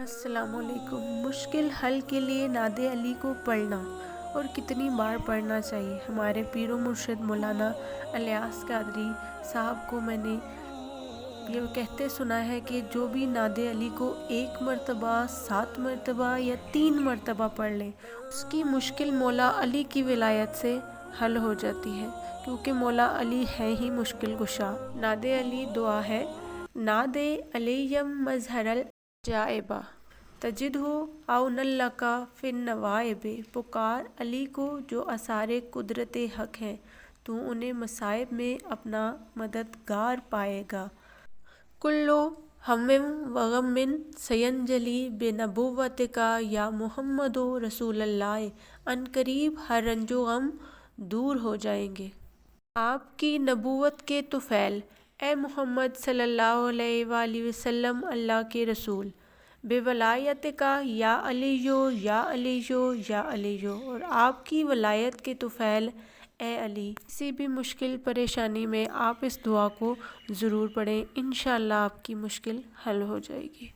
السلام علیکم۔ مشکل حل کے لیے نعت علی کو پڑھنا اور کتنی بار پڑھنا چاہیے؟ ہمارے پیر و مرشد مولانا الیاس قادری صاحب کو میں نے یہ کہتے سنا ہے کہ جو بھی نعت علی کو 1 مرتبہ، 7 مرتبہ یا 3 مرتبہ پڑھ لے، اس کی مشکل مولا علی کی ولایت سے حل ہو جاتی ہے، کیونکہ مولا علی ہے ہی مشکل کشا۔ نعت علی دعا ہے: ناد علیم مظہر العجائب تجدہ عونا لک فی النوائب۔ پکار علی کو جو آثار قدرت حق ہیں، تو انہیں مصائب میں اپنا مددگار پائے گا۔ کل ہم و غم سینجلی بنبوتک یا محمد رسول اللہ۔ عن قریب ہر رنج و غم دور ہو جائیں گے آپ کی نبوت کے طفیل، اے محمد صلی اللہ علیہ وآلہ وسلم، اللہ کے رسول۔ بولایتک یا علی یا علی یا علی، اور آپ کی ولایت کے طفیل اے علی۔ کسی بھی مشکل پریشانی میں آپ اس دعا کو ضرور پڑھیں، انشاءاللہ آپ کی مشکل حل ہو جائے گی۔